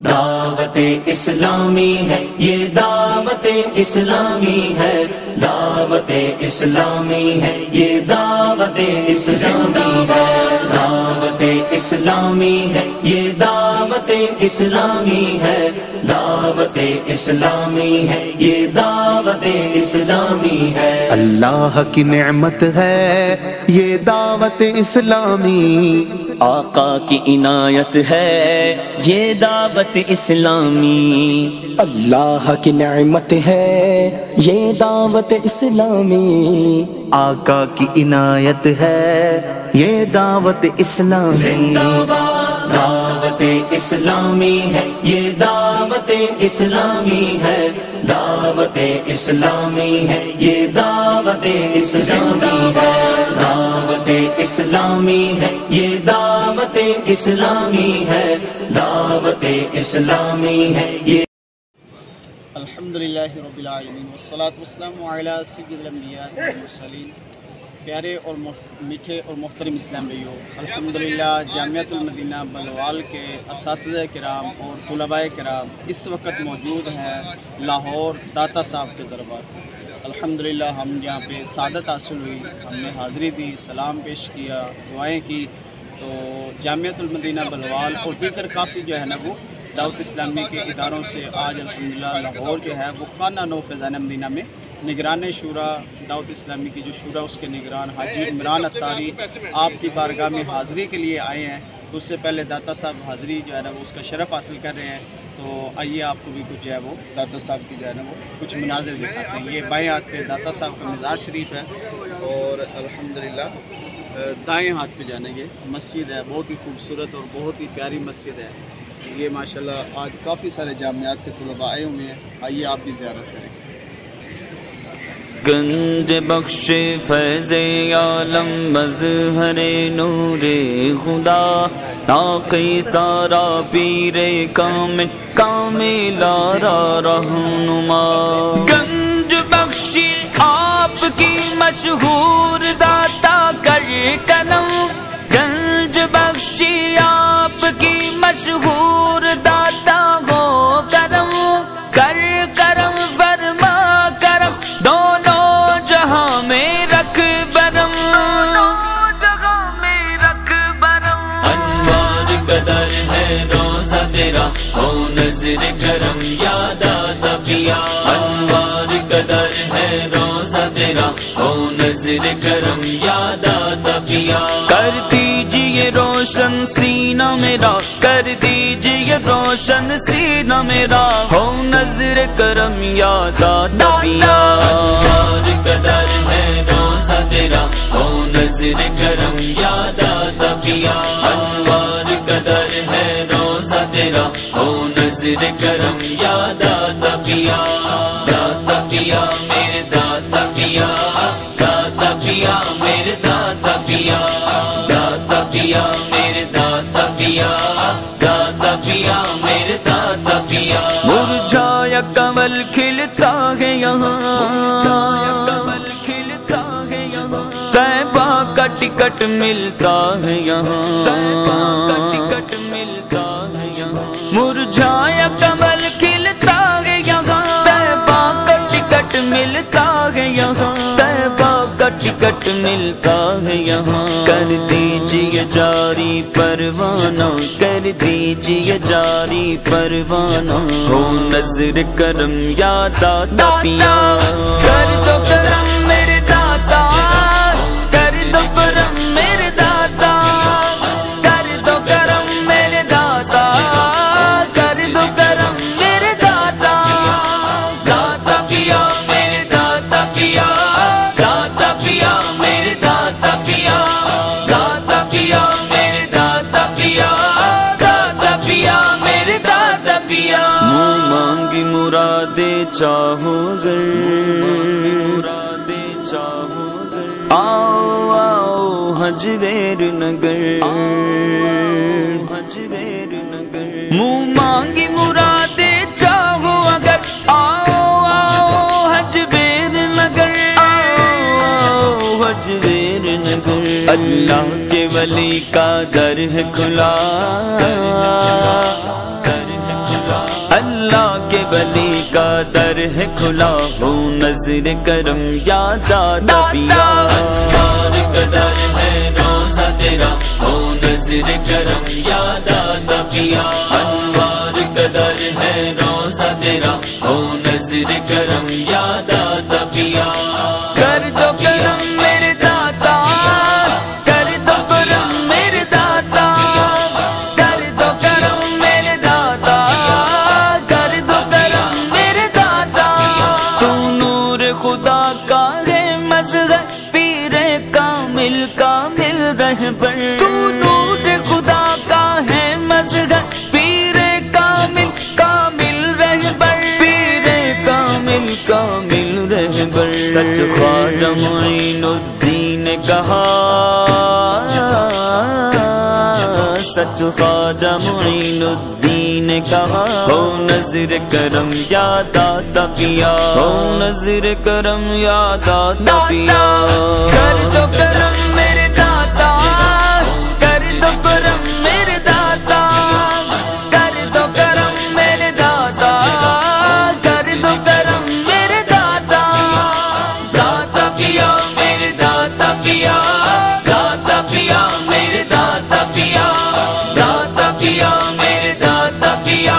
دعوت اسلامی ہے یہ دعوت اسلامی ہے، دعوت اسلامی ہے یہ دعوت اسلامی ہے، دعوت اسلامی ہے یہ دعوت اسلامی ہے، دعوت اسلامی ہے یہ دعوت اسلامی ہے۔ اللہ کی نعمت ہے یہ دعوت اسلامی، آقا کی عنایت ہے یہ دعوت اسلامی، اللہ کی نعمت ہے یہ دعوت اسلامی، آقا کی عنایت ہے یہ دعوت اسلامی۔ دعوت اسلامی ہے یہ دعوت اسلامی ہے، دعوت اسلامی ہے یہ دعوت اسلامی ہے، دعوت اسلامی ہے یہ دعوت اسلامی ہے، دعوت اسلامی ہے یہ۔ الحمدللہ رب العالمین والصلاة والسلام علی سید الانبیاء والمرسلین۔ پیارے اور میٹھے اور محترم اسلام بھائیو، الحمدللہ جامعۃ المدینہ بلوال کے اساتذہ کرام اور طلباء کرام اس وقت موجود ہیں لاہور داتا صاحب کے دربار۔ الحمدللہ ہم یہاں پہ سعادت حاصل ہوئی، ہم نے حاضری دی، سلام پیش کیا، دعائیں کی، تو جامعۃ المدینہ بلوال اور دیگر کافی جو ہے نا وہ دعوت اسلامی کے اداروں سے آج الحمدللہ لاہور جو ہے وہ خانہ نو فیضان مدینہ میں نگران شورا دعوت اسلامی کی جو شورا اس کے نگران حاجی عمران اتاری آپ کی بارگاہ میں حاضری کے لیے آئے ہیں۔ تو اس سے پہلے داتا صاحب حاضری جو ہے نا وہ اس کا شرف حاصل کر رہے ہیں، تو آئیے آپ کو بھی کچھ جو ہے وہ داتا صاحب کی جو ہے نا وہ کچھ مناظر دکھاتے ہیں۔ یہ بائیں ہاتھ پہ داتا صاحب کا مزار شریف ہے اور الحمدللہ دائیں ہاتھ پہ جانے یہ مسجد ہے، بہت ہی خوبصورت اور بہت ہی پیاری مسجد ہے۔ یہ ماشاءاللہ آج کافی سارے جامعات کے طلباء آئے ہوئے ہیں، آئیے آپ بھی زیارت کریں۔ گنج بخش فیض عالم مظہر نور خدا، ناقی سارا پیر کامل کامل آرا رہنما، گنج بخش آپ کی مشہور داتا کر کرم، گنج بخش آپ کی مشہور داتا ہو کرم، کر کرم فرما کرم، دونوں جہاں میں رکھ برم، جہاں میں رکھ برم، انوار قدر ہے روزہ تیرا ہو نظر کرم یا داتا پیا، انوار قدر ہے روزہ تیرا ہو نظر کرم یا داتا پیا، کر دیجئے روشن سینہ میرا، کر دیجئے روشن سینہ میرا، ہو نظر کرم یا داتا پیا، انوار قدر ہے روزہ تیرا ہو نظر کرم یا داتا پیا، انوار قدر ہے روزہ تیرا ہو نظر کرم یا داتا پیا، داتا پیا میرے داتا پیا، داتا پیا میرے داتا پیا، داتا پیا میرے داتا پیا، داتا پیا میرے داتا پیا، مرجھایا کنول کھلتا ہے یہاں، مرجھایا کنول کھلتا ہے یہاں، طیبہ کا ٹکٹ ملتا ہے یہاں، طیبہ کا ٹکٹ ملتا ہے یہاں، مرجھایا کنول کھلتا ہے یہاں، طیبہ کا ٹکٹ ملتا ہے یہاں، طیبہ کا ٹکٹ ملتا ہے یہاں، کر دیجئے جاری پروانہ، کر دیجئے جاری پروانہ، ہو نظر کرم یا داتا پیا، کر دو کرم میرے داتا، کر دو کرم میرے داتا، کر دو کرم میرے داتا، کر دو کرم میرے داتا، داتا پیا میرے داتا پیا، داتا پیا میرے داتا پیا، داتا پیا میرے داتا پیا، داتا پیا میرے داتا پیا، منہ مانگی مرادے چاہو گر، مرادے چاہو گر، آؤ آؤ حجویر نگر، حجویر نگر، منہ مانگی مرادے چاہو اگر، آؤ آؤ حجویر نگر، آؤ حجویر نگر، اللہ کے ولی کا در ہے کھلا، در ہے کھلا، علی کا در ہے کھلا ہو نظر کرم یا دادا پیا انوار کا در ہے روزہ تیرا ہو نظر کرم یا دادا پیا انوار کا در ہے روزہ تیرا ہو نظر کرم یا دادا پیا کر دو کرم میرے دادا کر دو کرم میرے دادا کر دو کرم میرے دادا کر دو کرم میرے دادا تو نور خدا کا ہے مظہر پیر کامل کامل رہبر تو نور خدا کا ہے مظہر پیر کامل کامل رہبر پیر کامل کامل رہبر سچ خواجہ معین الدین نے کہا سچ خواجہ معین الدین نے کہا ہو نظر کرم یا دادا پیا ہو نظر کرم یا دادا پیا کر دو کرم میرے دادا کر دو کرم میرے دادا کر دو کرم میرے دادا کر دو کرم میرے دادا دادا پیا میرے دادا پیا دادا پیا میرے دادا پیا دادا پیا میرے دادا پیا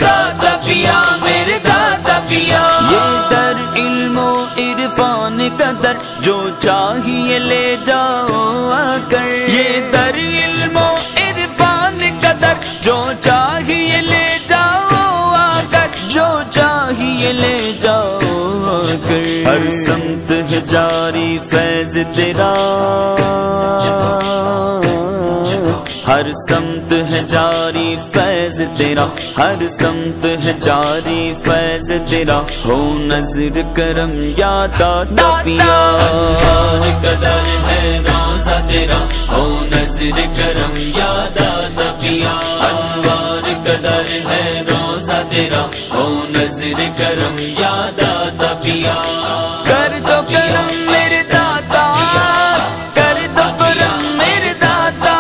دادا پیا میرے دادا پیا یہ در علم و عرفان کا در جو چاہیے لے جاؤ آ کر یہ در علم و عرفان کا در جو چاہیے لے جاؤ آ کر جو چاہیے لے جاؤ آ کر ہر سمت ہے جاری فیض تیرا ہر سمت ہے جاری فیض تیرا ہر سمت ہے جاری فیض تیرا ہو نظر کرم یا دادا پیا انوار کا در ہے روزہ تیرا ہو نظر کرم یا دادا پیا انوار کا در ہے روزہ تیرا ہو نظر کرم یا دادا پیا کر دو کرم میرے دادا کر دو کرم میرے دادا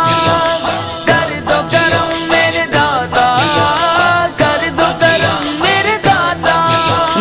کر دو کرم میرے دادا کر دو کرم میرے دادا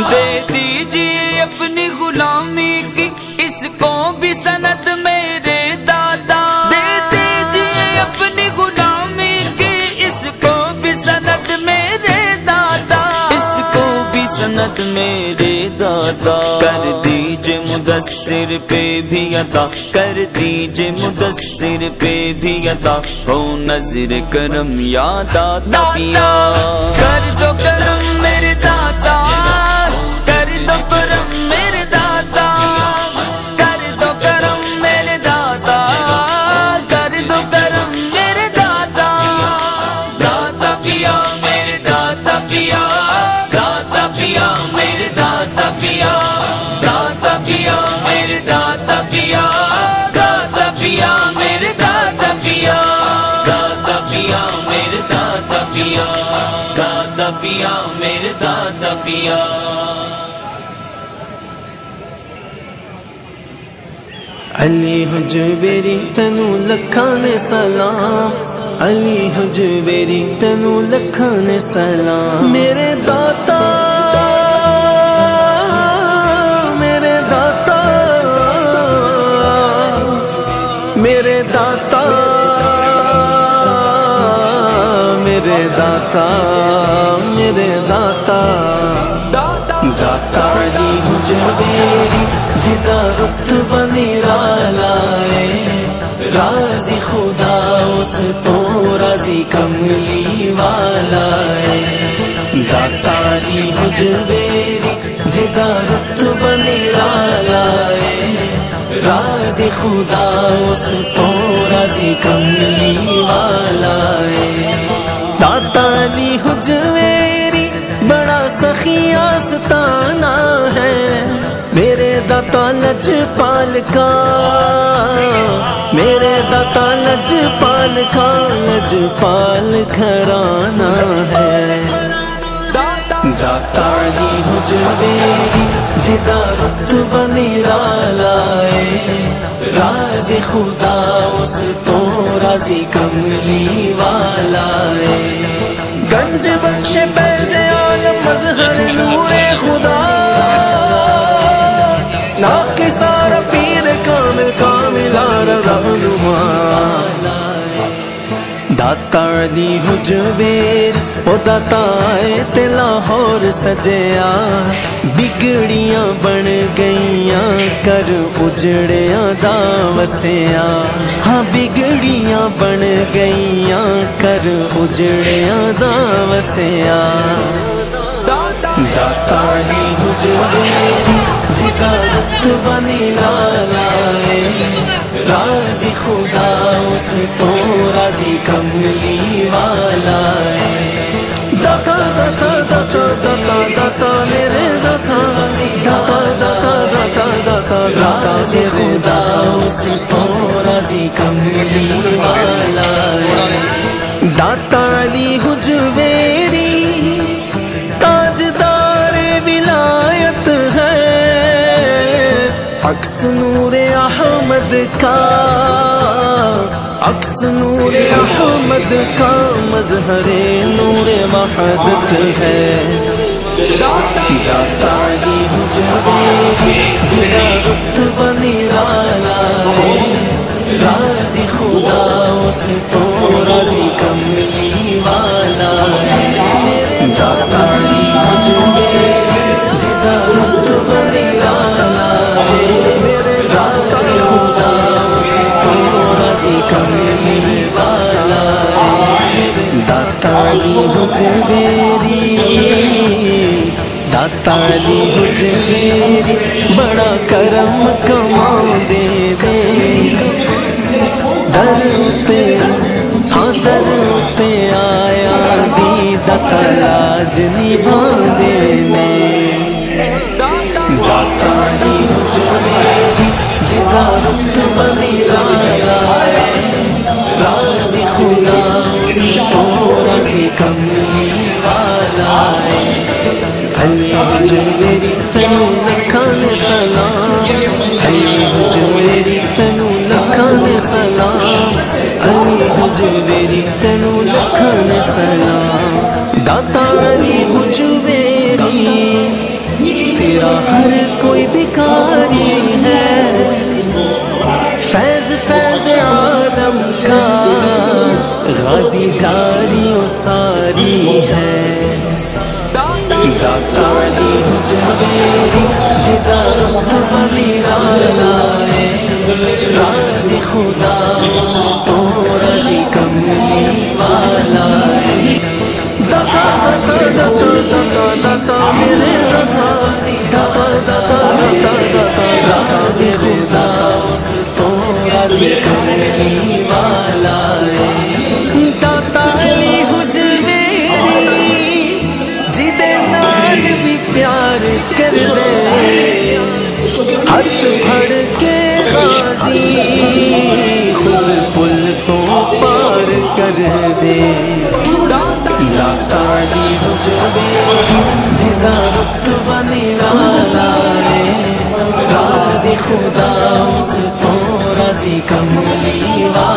دے دیجیے اپنی غلامی کی اس کو بھی سند میرے دادا دے دیجیے اپنی غلامی کی اس کو بھی سند میرے دادا اس کو بھی سند میرے دادا کر دیجیے مدثر پہ بھی عطا کر دیجیے مدثر پہ بھی عطا ہو نظر کرم یا دادا پیا کر دو کرم میرے دادا کر دو کرم میرے دادا کر دو کرم میرے دادا کر دو کرم میرے دادا دادا پیا میرے دادا پیا دادا پیا میرے دادا پیا دادا پیا میرے دادا پیا دادا پیا میرے دادا پیا دادا پیا میرے دادا پیا دادا پیا میرے دادا پیا علی حجویری تینو لکھاں نے سلام علی حجویری تینو لکھاں نے سلام میرے داتا میرے داتا میرے داتا میرے داتا میرے داتا داتا علی حجویری جدا رتبہ نرالا ہے راضی خدا اس تو راضی کملی والا ہے داتا علی حجویری جدا رتبہ نرالا ہے راضی خدا اس تو راضی کملی والا ہے داتا علی حجویری بڑا سخی آستانہ ہے میرے داتا لجپال کا میرے داتا لجپال کا لجپال گھرانہ ہے داتا علی حجویری جدا رتبہ نرالا ہے راز خدا اس تو راضی کملی والا ہے گنج بخش فیض عالم مظہر نور خدا ناقصار پیر کامل کاملار رہنما داتا علی حجویر او داتا تے لاہور سجیا بگڑیاں بن گئیاں کر اجڑیاں دا وسیا ہاں بگڑیاں بن گئیاں کر اجڑیاں دا وسیا داتا علی حجویر جدا رتبہ نرالا ہے راضی خدا اس تو راضی کملی والا ہے داتا داتا داتا داتا داتا میرے داتا داتا داتا داتا داتا راضی خدا اس تو راضی کملی والا ہے داتا علی حجویری تاجدار ولایت ہے عکس نور احمد کا عکس نور احمد کا مظہر نور وحدت ہے داتا علی حجویر جدا رتبہ نرالا ہے راضی خدا اس تو راضی کملی والا ہے داتا علی حجویر جدا رتبہ نرالا ہے راضی خدا اس تو راضی کملی والا ہے داتا علی حجویری داتا علی حجویری بڑا کرم کما دے درتے ہاں درتے آیا دی داتا لاج نبھا دینے داتا علی حجویری جدا رتبہ نرالا ہے راضی خدا تو راضی کملی والا ہے علی حجویری تینو لکھان سلام علی حجویری تینو لکھان سلام علی حجویری تینو لکھان سلام داتا علی حجویری تیرا ہر کوئی بھکاری ہے فیض فیض عالم کا غازی جاری و ساری ہے داتا علی حجویری جدا رتبہ نرالا ہے راضی خدا تو راضی کملی والا ہے داتا داتا داتا داتا داتا میرے داتا داتا داتا داتا داتا راضی خدا تو راضی کملی والا ہے داتا علی حجویری جدے ناج بھی پیار کر دے ہاتھ بھڑ کے غازی خود پل تو پار کر دے داتا علی حجویری جدا رتبہ نرالا ہے راضی خدا اس تو راضی کملی والا